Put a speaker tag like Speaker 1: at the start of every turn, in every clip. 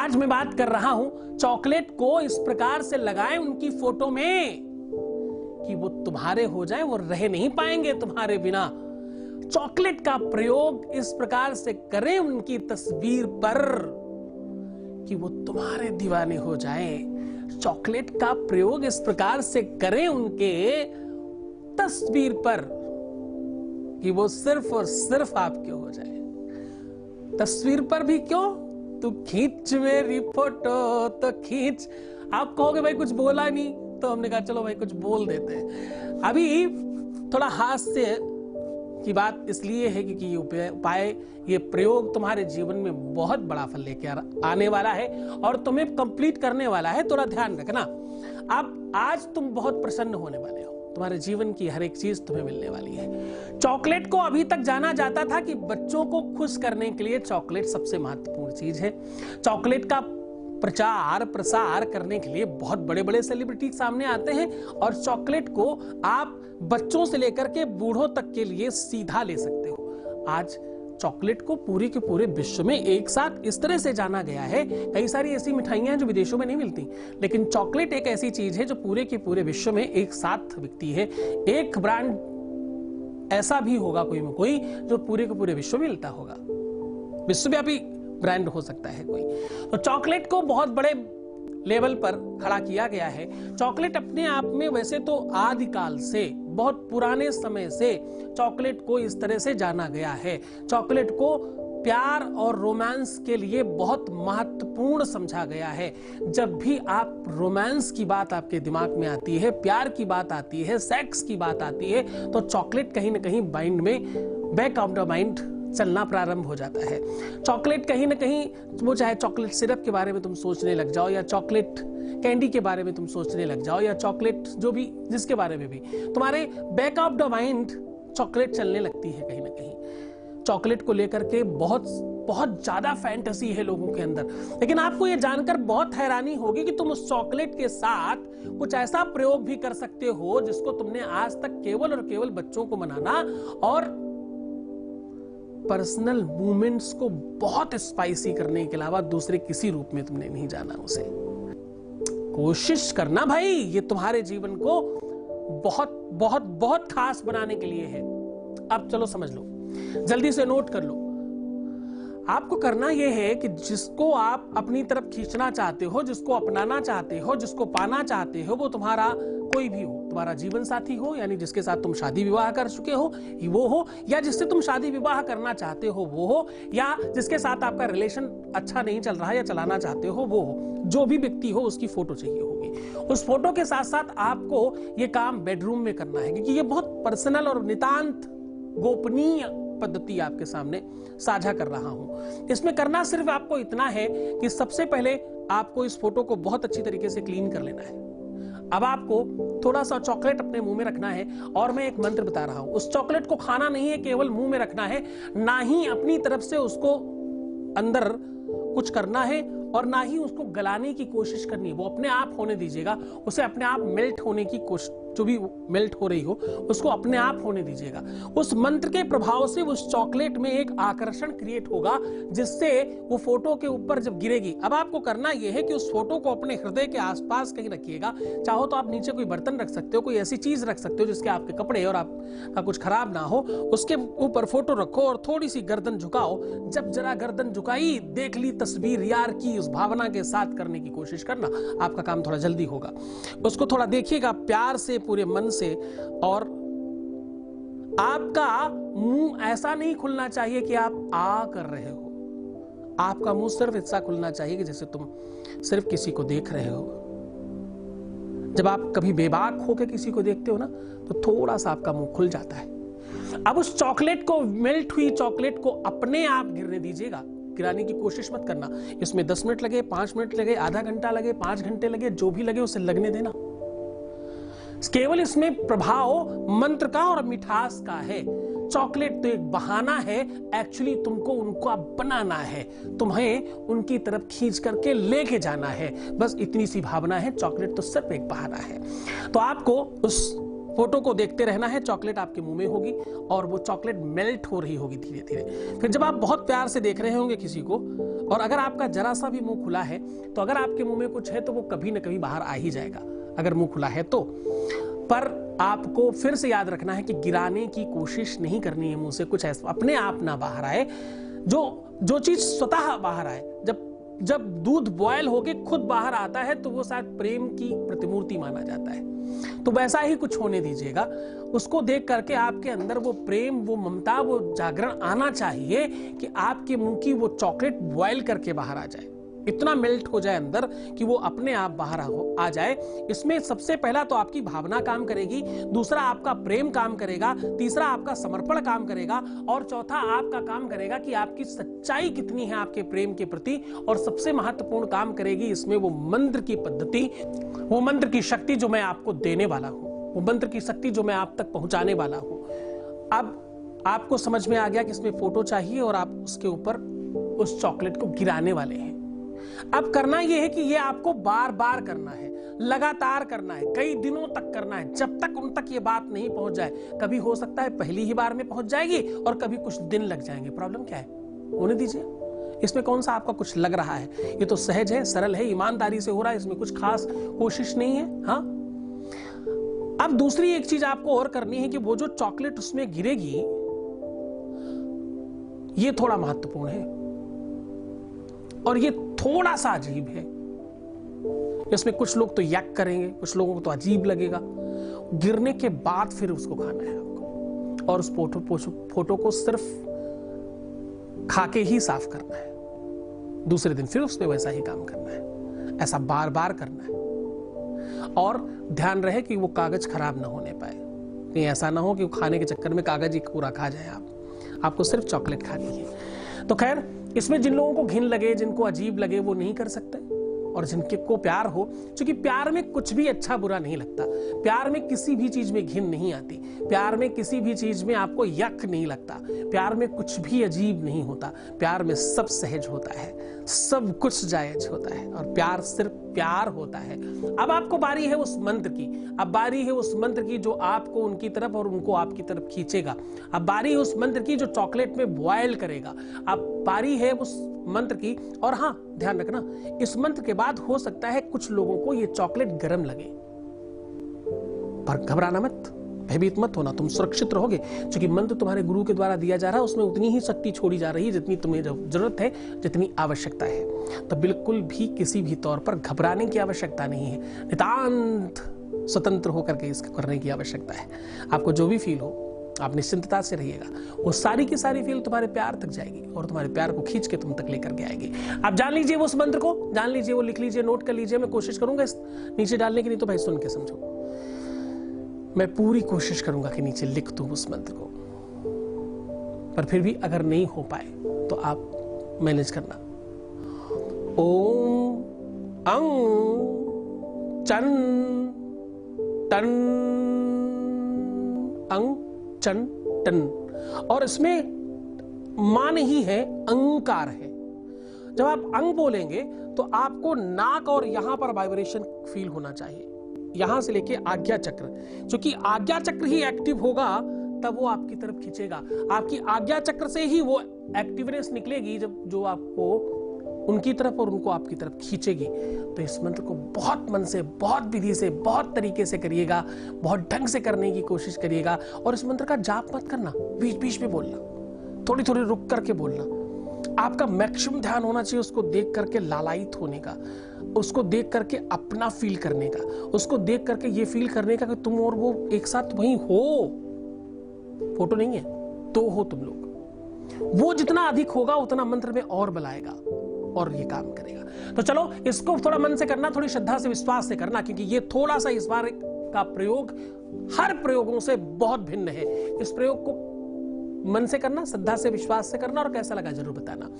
Speaker 1: आज मैं बात कर रहा हूं चॉकलेट को इस प्रकार से लगाएं उनकी फोटो में कि वो तुम्हारे हो जाए, वो रह नहीं पाएंगे तुम्हारे बिना। चॉकलेट का प्रयोग इस प्रकार से करें उनकी तस्वीर पर कि वो तुम्हारे दीवाने हो जाएं। चॉकलेट का प्रयोग इस प्रकार से करें उनके तस्वीर पर कि वो सिर्फ और सिर्फ आपके हो जाए। तस्वीर पर भी क्यों, तू खींच मेरी फोटो तो खींच। आप कहोगे भाई कुछ बोला नहीं, तो हमने कहा चलो भाई कुछ बोल देते हैं। अभी थोड़ा हास्य की बात इसलिए है क्योंकि ये उपाय, ये प्रयोग तुम्हारे जीवन में बहुत बड़ा फल लेकर आने वाला है और तुम्हें कंप्लीट करने वाला है। थोड़ा ध्यान रखना। अब आज तुम बहुत प्रसन्न होने वाले हो, तुम्हारे जीवन की हर एक चीज तुम्हें मिलने वाली है। चॉकलेट को अभी तक जाना जाता था कि बच्चों को खुश करने के लिए चॉकलेट सबसे महत्वपूर्ण चीज है। चॉकलेट का प्रचार प्रसार करने के लिए बहुत बड़े बड़े सेलिब्रिटी सामने आते हैं और चॉकलेट को आप बच्चों से लेकर के बूढ़ों तक के लिए सीधा ले सकते हो। आज चॉकलेट को पूरे के पूरे विश्व में एक साथ इस तरह से जाना गया है। कई सारी ऐसी मिठाइयां हैं जो विदेशों में नहीं मिलती, लेकिन चॉकलेट एक ऐसी चीज है जो पूरे के पूरे विश्व में एक साथ बिकती है। एक ब्रांड ऐसा भी होगा कोई में कोई जो पूरे के पूरे विश्व में मिलता होगा, विश्वव्यापी ब्रांड हो सकता है कोई। तो चॉकलेट को बहुत बड़े लेवल पर खड़ा किया गया है। चॉकलेट अपने आप में वैसे तो आदिकाल से, बहुत पुराने समय से चॉकलेट को इस तरह से जाना गया है। चॉकलेट को प्यार और रोमांस के लिए बहुत महत्वपूर्ण समझा गया है। जब भी आप रोमांस की बात आपके दिमाग में आती है, प्यार की बात आती है, सेक्स की बात आती है, तो चॉकलेट कहीं ना कहीं माइंड में, बैक ऑफ द माइंड चलना प्रारंभ हो जाता है। चॉकलेट कहीं ना कहीं, वो चाहे चॉकलेट सिरप के बारे में तुम सोचने लग जाओ या चॉकलेट कैंडी के बारे में तुम सोचने लग जाओ या चॉकलेट जो भी जिसके बारे में भी तुम्हारे back of the mind chocolate चलने लगती है। कहीं ना कहीं चॉकलेट को लेकर के बहुत बहुत ज्यादा फैंटेसी है लोगों के अंदर। लेकिन आपको यह जानकर बहुत हैरानी होगी कि तुम उस चॉकलेट के साथ कुछ ऐसा प्रयोग भी कर सकते हो जिसको तुमने आज तक केवल और केवल बच्चों को मनाना और पर्सनल मूवमेंट्स को बहुत स्पाइसी करने के अलावा दूसरे किसी रूप में तुमने नहीं जाना उसे। कोशिश करना भाई, ये तुम्हारे जीवन को बहुत बहुत बहुत खास बनाने के लिए है। अब चलो समझ लो, जल्दी से नोट कर लो। आपको करना यह है कि जिसको आप अपनी तरफ खींचना चाहते हो, जिसको अपनाना चाहते हो, जिसको पाना चाहते हो, वो तुम्हारा कोई भी हो, तुम्हारा जीवन साथी हो, यानी जिसके साथ तुम शादी विवाह कर चुके हो वो हो, या जिससे तुम शादी विवाह करना चाहते हो वो हो, या जिसके साथ आपका रिलेशन अच्छा नहीं चल रहा है या चलाना चाहते हो वो हो। जो भी व्यक्ति हो उसकी फोटो चाहिए होगी। उस फोटो के साथ साथ आपको ये काम बेडरूम में करना है, क्योंकि ये बहुत पर्सनल और नितांत गोपनीय पद्धति आपके सामने साझा कर रहा हूं। इसमें करना सिर्फ आपको इतना है कि सबसे पहले आपको इस फोटो को बहुत अच्छी तरीके से क्लीन कर लेना है। अब आपको थोड़ा सा चॉकलेट अपने मुंह में रखना है और मैं एक मंत्र बता रहा हूं। उस चॉकलेट को खाना नहीं है, केवल मुंह में रखना है, ना ही अपनी तरफ से उसको अंदर कुछ करना है और ना ही उसको गलाने की कोशिश करनी है। वो अपने आप होने दीजिएगा, उसे अपने आप मेल्ट होने की कोशिश, जो भी मेल्ट हो रही हो उसको अपने आप होने दीजिएगा। उस मंत्र के प्रभाव से उस चॉकलेट में एक आकर्षण क्रिएट होगा जिससे वो फोटो के ऊपर जब गिरेगी। अब आपको करना यह है कि उस फोटो को अपने हृदय के आसपास कहीं रखिएगा। चाहो तो आप नीचे कोई बर्तन रख सकते हो, कोई ऐसी चीज रख सकते हो जिसके आपके कपड़े और आपका कुछ खराब ना हो, उसके ऊपर फोटो रखो और थोड़ी सी गर्दन झुकाओ। जब जरा गर्दन झुकाई, देख ली तस्वीर यार की, उस भावना के साथ करने की कोशिश करना, आपका काम थोड़ा जल्दी होगा। उसको थोड़ा देखिएगा प्यार से, पूरे मन से, और आपका मुंह ऐसा नहीं खुलना चाहिए कि आप आ कर रहे हो। आपका मुंह सिर्फ ऐसा खुलना चाहिए कि जैसे तुम सिर्फ किसी को देख रहे हो। जब आप कभी बेबाक होकर किसी को देखते हो ना, तो थोड़ा सा आपका मुंह खुल जाता है। अब उस चॉकलेट को, मेल्ट हुई चॉकलेट को अपने आप गिरने दीजिएगा। गिराने की कोशिश मत करना। इसमें 10 मिनट लगे, 5 मिनट लगे, आधा घंटा लगे, 5 घंटे लगे, जो भी लगे उसे लगने देना। केवल इसमें प्रभाव मंत्र का और मिठास का है। चॉकलेट तो एक बहाना है, एक्चुअली तुमको उनको बनाना है, तुम्हें उनकी तरफ खींच करके लेके जाना है। बस इतनी सी भावना है। चॉकलेट तो सिर्फ एक बहाना है। तो आपको उस फोटो को देखते रहना है, चॉकलेट आपके मुंह में होगी और वो चॉकलेट मेल्ट हो रही होगी धीरे धीरे। फिर जब आप बहुत प्यार से देख रहे होंगे किसी को, और अगर आपका जरा सा भी मुंह खुला है तो अगर आपके मुंह में कुछ है तो वो कभी ना कभी बाहर आ ही जाएगा, अगर मुंह खुला है तो। पर आपको फिर से याद रखना है कि गिराने की कोशिश नहीं करनी है मुंह से, कुछ ऐसा अपने आप ना बाहर आए, जो चीज स्वतः बाहर आए। जब दूध बॉयल होके खुद बाहर आता है तो वो शायद प्रेम की प्रतिमूर्ति माना जाता है। तो वैसा ही कुछ होने दीजिएगा, उसको देख करके आपके अंदर वो प्रेम, वो ममता, वो जागरण आना चाहिए कि आपके मुंह की वो चॉकलेट बॉयल करके बाहर आ जाए, इतना मेल्ट हो जाए अंदर कि वो अपने आप बाहर आ जाए। इसमें सबसे पहला तो आपकी भावना काम करेगी, दूसरा आपका प्रेम काम करेगा, तीसरा आपका समर्पण काम करेगा, और चौथा आपका काम करेगा कि आपकी सच्चाई कितनी है आपके प्रेम के प्रति। और सबसे महत्वपूर्ण काम करेगी इसमें वो मंत्र की पद्धति, वो मंत्र की शक्ति जो मैं आपको देने वाला हूं, वो मंत्र की शक्ति जो मैं आप तक पहुंचाने वाला हूं। अब आपको समझ में आ गया कि इसमें फोटो चाहिए और आप उसके ऊपर उस चॉकलेट को गिराने वाले हैं। अब करना यह है कि यह आपको बार बार करना है, लगातार करना है, कई दिनों तक करना है, जब तक उन तक ये बात नहीं पहुंच जाए। कभी हो सकता है पहली ही बार में पहुंच जाएगी और कभी कुछ दिन लग जाएंगे। प्रॉब्लम क्या है, होने दीजिए। इसमें कौन सा आपका कुछ लग रहा है, ये तो सहज है, सरल है, ईमानदारी से हो रहा है, इसमें कुछ खास कोशिश नहीं है। हाँ, अब दूसरी एक चीज आपको और करनी है कि वो जो चॉकलेट उसमें गिरेगी, ये थोड़ा महत्वपूर्ण है और ये थोड़ा सा अजीब है। इसमें कुछ लोग तो यक करेंगे, कुछ लोगों को तो अजीब लगेगा। गिरने के बाद फिर उसको खाना है आपको, और उस फोटो को सिर्फ खा के ही साफ करना है। दूसरे दिन फिर उसमें वैसा ही काम करना है, ऐसा बार बार करना है। और ध्यान रहे कि वो कागज खराब ना होने पाए, कहीं ऐसा ना हो कि वो खाने के चक्कर में कागज ही पूरा खा जाए। आपको सिर्फ चॉकलेट खानी है। तो खैर, इसमें जिन लोगों को घिन लगे, जिनको अजीब लगे, वो नहीं कर सकते, और जिनके को प्यार हो, क्योंकि प्यार में कुछ भी अच्छा बुरा नहीं लगता, प्यार में किसी भी चीज में घिन नहीं आती, प्यार में किसी भी चीज में आपको यक नहीं लगता, प्यार में कुछ भी अजीब नहीं होता, प्यार में सब सहज होता है, सब कुछ जायज होता है, और प्यार सिर्फ प्यार होता है। अब आपको बारी है उस मंत्र की, अब बारी है उस मंत्र की जो आपको उनकी तरफ और उनको आपकी तरफ खींचेगा। अब बारी है उस मंत्र की जो चॉकलेट में बॉयल करेगा। अब बारी है उस मंत्र की। और हाँ, ध्यान रखना, इस मंत्र के बाद हो सकता है कुछ लोगों को ये चॉकलेट गर्म लगे, पर घबराना मत, भयभीत मत होना, तुम सुरक्षित रहोगे, क्योंकि मंत्र तुम्हारे गुरु के द्वारा दिया जा रहा है, उसमें उतनी ही शक्ति छोड़ी जा रही है जितनी तुम्हें जरूरत है, जितनी आवश्यकता है। तो बिल्कुल भी किसी भी तौर पर घबराने की आवश्यकता नहीं है, नितांत स्वतंत्र होकर के इसको करने की आवश्यकता है। आपको जो भी फील हो, आप निश्चिंतता से रहिएगा, वो सारी की सारी फील तुम्हारे प्यार तक जाएगी और तुम्हारे प्यार को खींच के तुम तक लेकर के आएगी। आप जान लीजिए वो उस मंत्र को, जान लीजिए वो, लिख लीजिए, नोट कर लीजिए। मैं कोशिश करूंगा इस नीचे डालने की, नहीं तो भाई सुन के समझो, मैं पूरी कोशिश करूंगा कि नीचे लिख दूं उस मंत्र को, पर फिर भी अगर नहीं हो पाए तो आप मैनेज करना। ओम अंग चन टन अंग चन टन, और इसमें मान ही है, अंकार है। जब आप अंग बोलेंगे तो आपको नाक और यहां पर वाइब्रेशन फील होना चाहिए, यहां से लेके आज्ञा चक्र, क्योंकि आज्ञा चक्र ही एक्टिव होगा तब वो आपकी तरफ खींचेगा। आपकी आज्ञा चक्र से ही वो एक्टिवनेस निकलेगी जब जो आपको उनकी तरफ और उनको आपकी तरफ खींचेगी। तो इस मंत्र को बहुत मन से, बहुत विधि से, बहुत तरीके से करिएगा, बहुत ढंग से करने की कोशिश करिएगा। और इस मंत्र का जाप मत करना, बीच बीच में बोलना, थोड़ी थोड़ी रुक करके बोलना। आपका मैक्सिमम ध्यान होना चाहिए उसको देख करके लालायित होने का, उसको देख करके अपना फील करने का, उसको देख करके ये फील करने का कि तुम और वो एक साथ वहीं हो, फोटो नहीं है तो हो तुम लोग। वो जितना अधिक होगा उतना मंत्र में और बल आएगा और ये काम करेगा। तो चलो, इसको थोड़ा मन से करना, थोड़ी श्रद्धा से, विश्वास से करना, क्योंकि ये थोड़ा सा इस बार का प्रयोग हर प्रयोगों से बहुत भिन्न है। इस प्रयोग को मन से करना, श्रद्धा से, विश्वास से करना, और कैसा लगा जरूर बताना।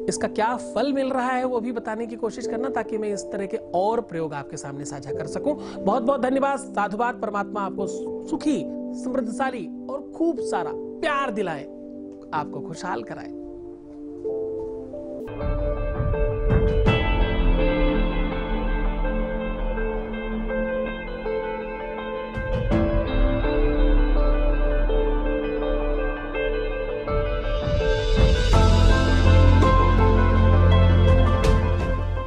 Speaker 1: इसका क्या फल मिल रहा है वो भी बताने की कोशिश करना, ताकि मैं इस तरह के और प्रयोग आपके सामने साझा कर सकूं। बहुत बहुत धन्यवाद, साधुवाद। परमात्मा आपको सुखी, समृद्धशाली और खूब सारा प्यार दिलाए, आपको खुशहाल कराए।